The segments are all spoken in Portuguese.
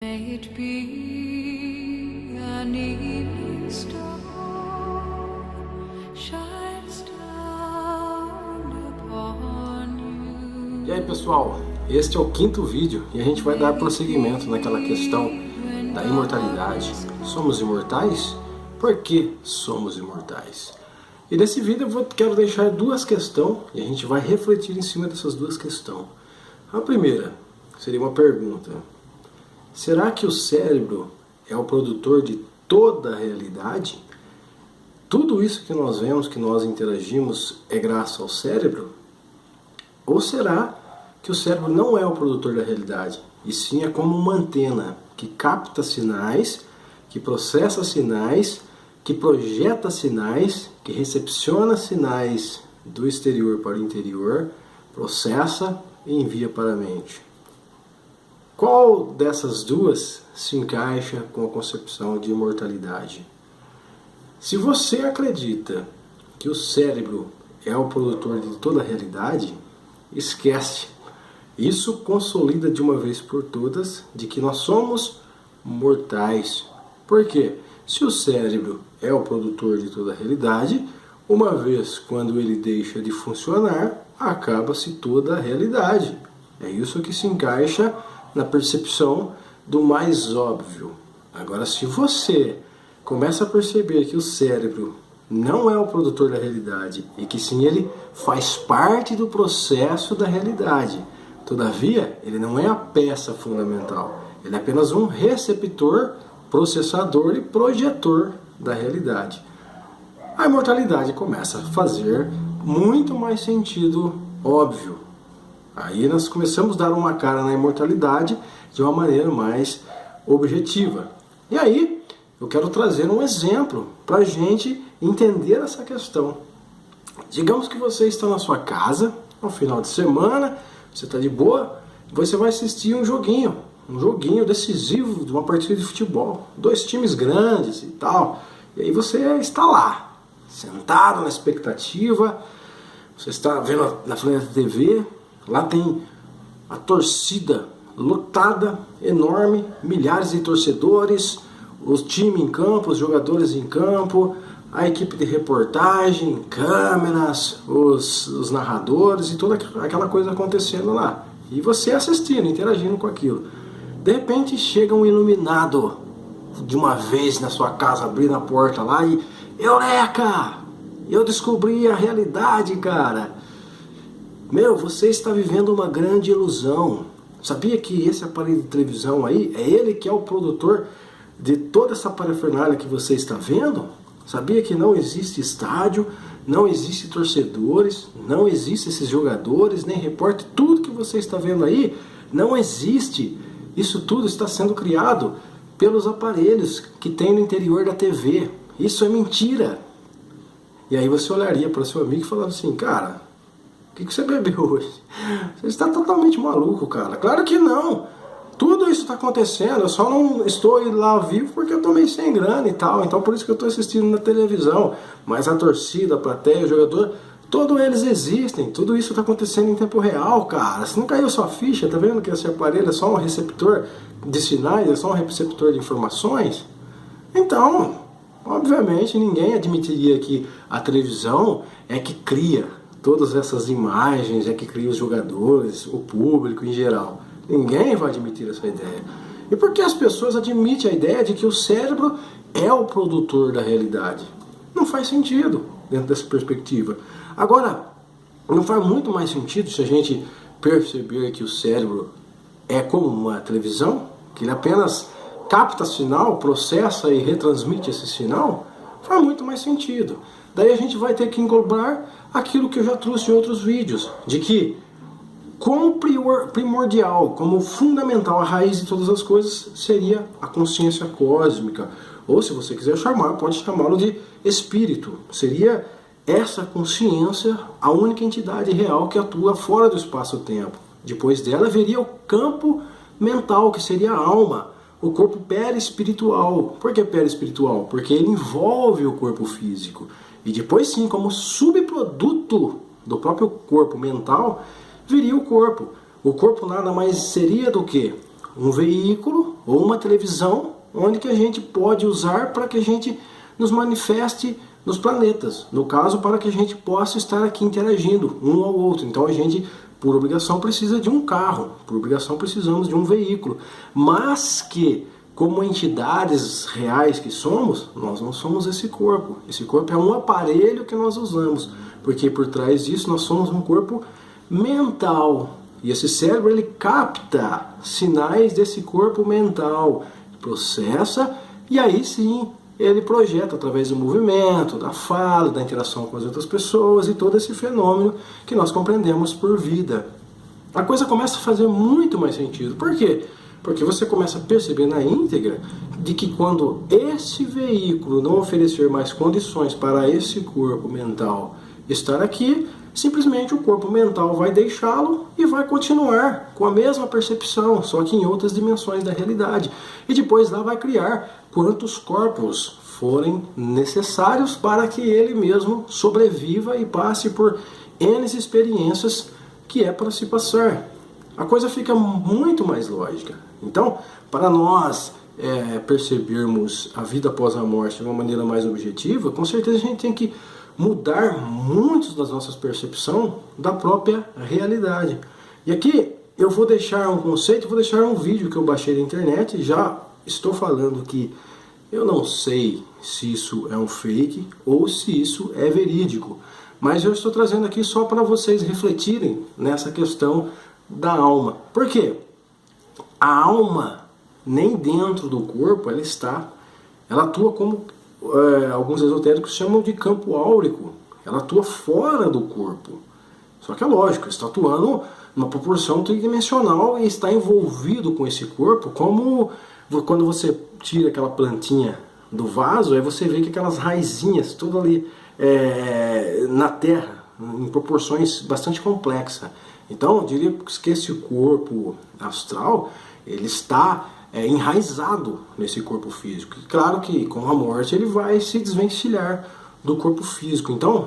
May it be an evening star shines down upon you. E aí pessoal, este é o quinto vídeo e a gente vai dar prosseguimento naquela questão da imortalidade. Somos imortais? Por que somos imortais? E nesse vídeo eu quero deixar duas questões e a gente vai refletir em cima dessas duas questões. A primeira seria uma pergunta: será que o cérebro é o produtor de toda a realidade? Tudo isso que nós vemos, que nós interagimos, é graças ao cérebro? Ou será que o cérebro não é o produtor da realidade, e sim é como uma antena que capta sinais, que processa sinais, que projeta sinais, que recepciona sinais do exterior para o interior, processa e envia para a mente? Qual dessas duas se encaixa com a concepção de imortalidade? Se você acredita que o cérebro é o produtor de toda a realidade, esquece. Isso consolida de uma vez por todas de que nós somos mortais. Por quê? Se o cérebro é o produtor de toda a realidade, uma vez quando ele deixa de funcionar, acaba-se toda a realidade. É isso que se encaixa na percepção do mais óbvio. Agora, se você começa a perceber que o cérebro não é o produtor da realidade e que sim ele faz parte do processo da realidade, todavia ele não é a peça fundamental, ele é apenas um receptor, processador e projetor da realidade, a imortalidade começa a fazer muito mais sentido óbvio. Aí nós começamos a dar uma cara na imortalidade de uma maneira mais objetiva. E aí eu quero trazer um exemplo para a gente entender essa questão. Digamos que você está na sua casa, no final de semana, você está de boa, você vai assistir um joguinho decisivo de uma partida de futebol. 2 times grandes e tal. E aí você está lá, sentado na expectativa, você está vendo na frente da TV. Lá tem a torcida lotada, enorme, milhares de torcedores, o time em campo, os jogadores em campo, a equipe de reportagem, câmeras, os narradores e toda aquela coisa acontecendo lá. E você assistindo, interagindo com aquilo. De repente chega um iluminado de uma vez na sua casa, abrindo a porta lá e... Eureka! Eu descobri a realidade, cara! Meu, você está vivendo uma grande ilusão. Sabia que esse aparelho de televisão aí, é ele que é o produtor de toda essa parafernália que você está vendo? Sabia que não existe estádio, não existe torcedores, não existe esses jogadores, nem repórter, tudo que você está vendo aí não existe. Isso tudo está sendo criado pelos aparelhos que tem no interior da TV. Isso é mentira. E aí você olharia para o seu amigo e falava assim: cara, o que você bebeu hoje? Você está totalmente maluco, cara. Claro que não. Tudo isso está acontecendo. Eu só não estou lá vivo porque eu estou meio sem grana e tal. Então por isso que eu estou assistindo na televisão. Mas a torcida, a plateia, o jogador, todos eles existem. Tudo isso está acontecendo em tempo real, cara. Se não caiu sua ficha, tá vendo que esse aparelho é só um receptor de sinais, é só um receptor de informações? Então, obviamente, ninguém admitiria que a televisão é que cria todas essas imagens, é que cria os jogadores, o público em geral. Ninguém vai admitir essa ideia. E por que as pessoas admitem a ideia de que o cérebro é o produtor da realidade? Não faz sentido dentro dessa perspectiva. Agora, não faz muito mais sentido se a gente perceber que o cérebro é como uma televisão, que ele apenas capta sinal, processa e retransmite esse sinal? Faz muito mais sentido. Daí a gente vai ter que englobar aquilo que eu já trouxe em outros vídeos, de que como primordial, como fundamental, a raiz de todas as coisas seria a consciência cósmica, ou se você quiser chamar, pode chamá-lo de espírito. Seria essa consciência a única entidade real que atua fora do espaço-tempo. Depois dela viria o campo mental, que seria a alma, o corpo perispiritual. Por que perispiritual? Porque ele envolve o corpo físico. E depois sim, como subproduto do próprio corpo mental, viria o corpo. O corpo nada mais seria do que um veículo ou uma televisão onde que a gente pode usar para que a gente nos manifeste nos planetas. No caso, para que a gente possa estar aqui interagindo um ao outro. Então a gente, por obrigação, precisa de um carro, por obrigação precisamos de um veículo. Mas que, como entidades reais que somos, nós não somos esse corpo. Esse corpo é um aparelho que nós usamos, porque por trás disso nós somos um corpo mental. E esse cérebro, ele capta sinais desse corpo mental, processa, e aí sim ele projeta através do movimento, da fala, da interação com as outras pessoas e todo esse fenômeno que nós compreendemos por vida. A coisa começa a fazer muito mais sentido. Por quê? Porque você começa a perceber na íntegra de que quando esse veículo não oferecer mais condições para esse corpo mental estar aqui, simplesmente o corpo mental vai deixá-lo e vai continuar com a mesma percepção, só que em outras dimensões da realidade. E depois lá vai criar quantos corpos forem necessários para que ele mesmo sobreviva e passe por N experiências que é para se passar. A coisa fica muito mais lógica. Então, para nós percebermos a vida após a morte de uma maneira mais objetiva, com certeza a gente tem que mudar muitas das nossas percepções da própria realidade. E aqui eu vou deixar um conceito, vou deixar um vídeo que eu baixei na internet. Já estou falando que eu não sei se isso é um fake ou se isso é verídico, mas eu estou trazendo aqui só para vocês refletirem nessa questão da alma. Por quê? A alma, nem dentro do corpo ela está, ela atua como alguns esotéricos chamam de campo áurico. Ela atua fora do corpo. Só que é lógico, está atuando numa proporção tridimensional e está envolvido com esse corpo, como quando você tira aquela plantinha do vaso, aí você vê que aquelas raizinhas tudo ali na terra, em proporções bastante complexas. Então, eu diria que esse corpo astral, ele está enraizado nesse corpo físico. E claro que com a morte ele vai se desvencilhar do corpo físico. Então,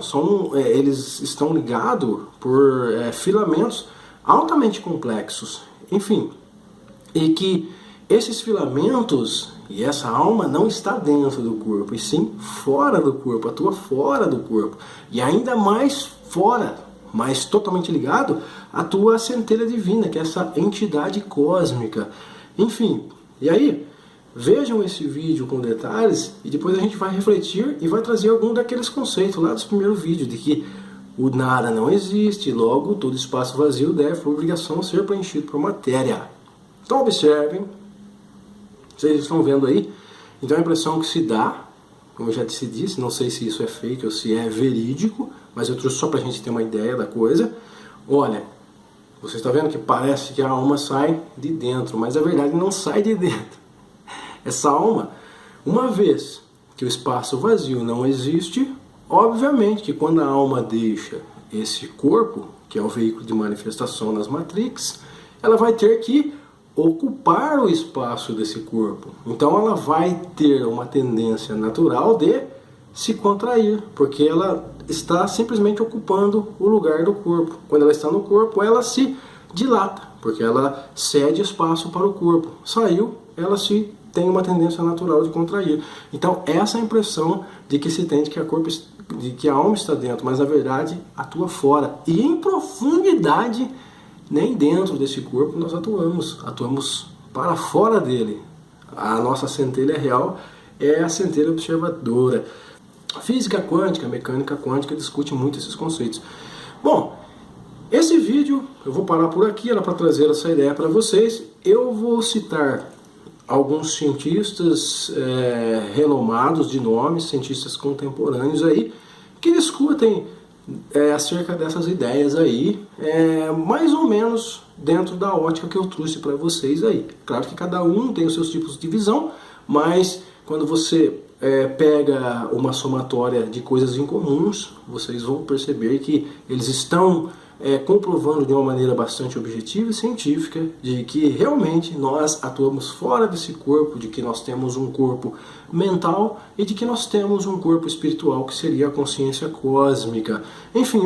eles estão ligados por filamentos altamente complexos. Enfim, e que esses filamentos e essa alma não está dentro do corpo, e sim fora do corpo, atua fora do corpo. E ainda mais fora, mas totalmente ligado, atua a centelha divina, que é essa entidade cósmica. Enfim, e aí, vejam esse vídeo com detalhes e depois a gente vai refletir e vai trazer algum daqueles conceitos lá dos primeiros vídeos, de que o nada não existe, logo todo espaço vazio deve, por obrigação, ser preenchido por matéria. Então observem, vocês estão vendo aí, então a impressão que se dá, como eu já disse, não sei se isso é fake ou se é verídico, mas eu trouxe só para a gente ter uma ideia da coisa. Olha, você está vendo que parece que a alma sai de dentro, mas a verdade não sai de dentro. Essa alma, uma vez que o espaço vazio não existe, obviamente que quando a alma deixa esse corpo, que é o veículo de manifestação nas Matrix, ela vai ter que ocupar o espaço desse corpo. Então ela vai ter uma tendência natural de se contrair, porque ela está simplesmente ocupando o lugar do corpo. Quando ela está no corpo, ela se dilata, porque ela cede espaço para o corpo. Saiu, ela tem uma tendência natural de contrair. Então essa impressão de que se tem de que a alma está dentro, mas na verdade atua fora. E em profundidade, nem dentro desse corpo nós atuamos para fora dele. A nossa centelha real é a centelha observadora. A física quântica, a mecânica quântica discute muito esses conceitos. Bom, esse vídeo eu vou parar por aqui, era para trazer essa ideia para vocês. Eu vou citar alguns cientistas renomados de nome, cientistas contemporâneos aí, que discutem acerca dessas ideias aí, mais ou menos dentro da ótica que eu trouxe para vocês aí. Claro que cada um tem os seus tipos de visão, mas quando você pega uma somatória de coisas incomuns, vocês vão perceber que eles estão comprovando de uma maneira bastante objetiva e científica de que realmente nós atuamos fora desse corpo, de que nós temos um corpo mental e de que nós temos um corpo espiritual, que seria a consciência cósmica. Enfim,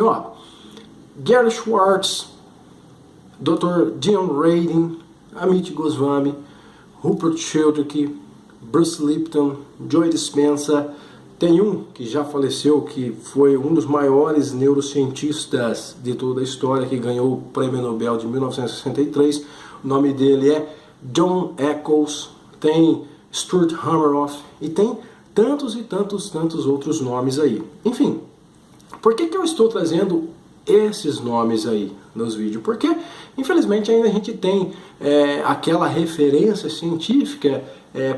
Gary Schwartz, Dr. Dion Radin, Amit Goswami, Rupert Sheldrake, Bruce Lipton, Joe Dispenza. Tem um que já faleceu, que foi um dos maiores neurocientistas de toda a história, que ganhou o Prêmio Nobel de 1963. O nome dele é John Eccles. Tem Stuart Hameroff e tem tantos e tantos outros nomes aí. Enfim, por que eu estou trazendo esses nomes aí nos vídeos? Porque, infelizmente, ainda a gente tem aquela referência científica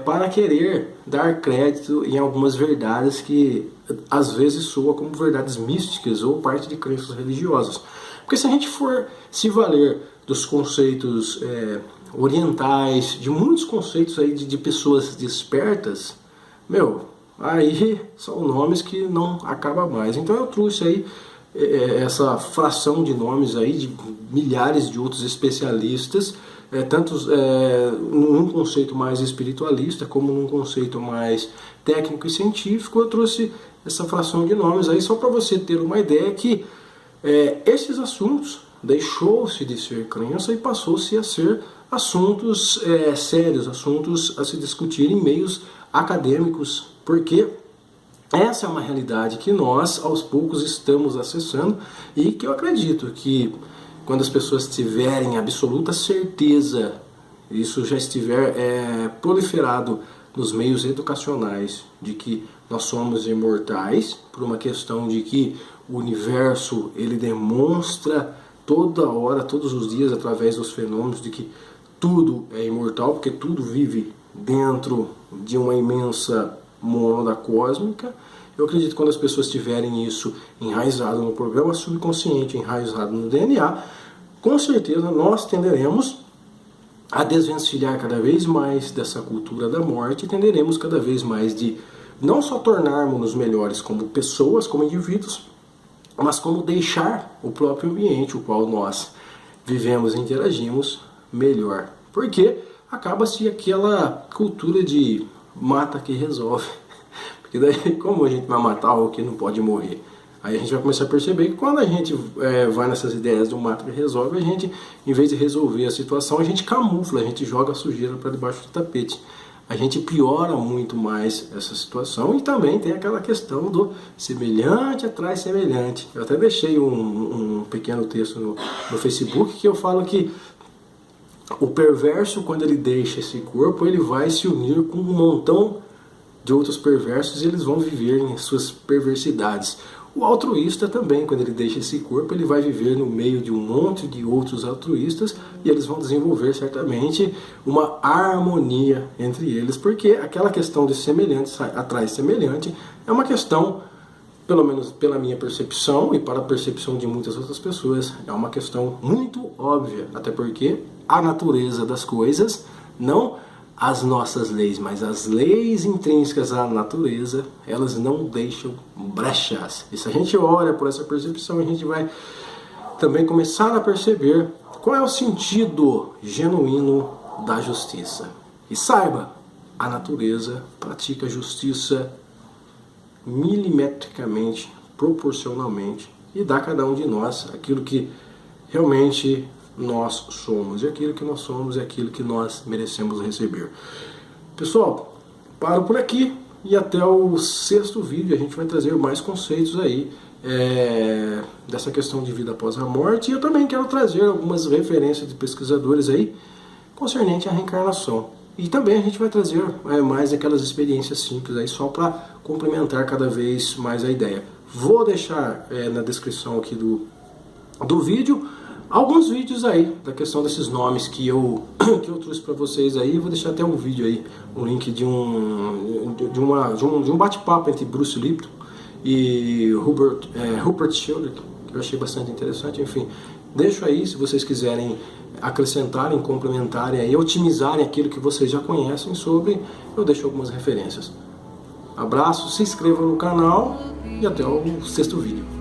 para querer dar crédito em algumas verdades que às vezes soam como verdades místicas ou parte de crenças religiosas. Porque se a gente for se valer dos conceitos orientais, de muitos conceitos aí de pessoas despertas, aí são nomes que não acabam mais. Então eu trouxe aí essa fração de nomes aí de milhares de outros especialistas, tantos num conceito mais espiritualista como num conceito mais técnico e científico. Eu trouxe essa fração de nomes aí só para você ter uma ideia que esses assuntos deixou-se de ser crença e passou-se a ser assuntos sérios, assuntos a se discutir em meios acadêmicos, porque essa é uma realidade que nós, aos poucos, estamos acessando e que eu acredito que quando as pessoas tiverem absoluta certeza, isso já estiver proliferado nos meios educacionais, de que nós somos imortais, por uma questão de que o universo ele demonstra toda hora, todos os dias, através dos fenômenos, de que tudo é imortal, porque tudo vive dentro de uma imensa mônada cósmica. Eu acredito que quando as pessoas tiverem isso enraizado no programa subconsciente, enraizado no DNA, com certeza nós tenderemos a desvencilhar cada vez mais dessa cultura da morte e tenderemos cada vez mais de não só tornarmos-nos melhores como pessoas, como indivíduos, mas como deixar o próprio ambiente o qual nós vivemos e interagimos melhor. Porque acaba-se aquela cultura de mata que resolve. Porque daí, como a gente vai matar algo que não pode morrer? Aí a gente vai começar a perceber que quando a gente vai nessas ideias do mata que resolve, a gente, em vez de resolver a situação, a gente camufla, a gente joga a sujeira para debaixo do tapete. A gente piora muito mais essa situação e também tem aquela questão do semelhante atrai semelhante. Eu até deixei um pequeno texto no Facebook que eu falo que o perverso, quando ele deixa esse corpo, ele vai se unir com um montão de outros perversos e eles vão viver em suas perversidades. O altruísta também, quando ele deixa esse corpo, ele vai viver no meio de um monte de outros altruístas e eles vão desenvolver certamente uma harmonia entre eles, porque aquela questão de semelhante atrai semelhante é uma questão, pelo menos pela minha percepção e para a percepção de muitas outras pessoas, é uma questão muito óbvia, até porque a natureza das coisas, não as nossas leis, mas as leis intrínsecas à natureza, elas não deixam brechas. E se a gente olha por essa percepção, a gente vai também começar a perceber qual é o sentido genuíno da justiça. E saiba, a natureza pratica justiça milimetricamente, proporcionalmente, e dá a cada um de nós aquilo que realmente nós somos, e aquilo que nós somos é aquilo que nós merecemos receber. Pessoal, paro por aqui e até o 6º vídeo a gente vai trazer mais conceitos aí dessa questão de vida após a morte, e eu também quero trazer algumas referências de pesquisadores aí concernente à reencarnação. E também a gente vai trazer mais aquelas experiências simples aí só para complementar cada vez mais a ideia. Vou deixar na descrição aqui do vídeo alguns vídeos aí da questão desses nomes que eu trouxe para vocês aí. Vou deixar até um vídeo aí, um link de um bate-papo entre Bruce Lipton e Rupert Sheldrake, que eu achei bastante interessante. Enfim, deixo aí, se vocês quiserem acrescentarem, complementarem aí, otimizarem aquilo que vocês já conhecem sobre, eu deixo algumas referências. Abraço, se inscreva no canal e até o 6º vídeo.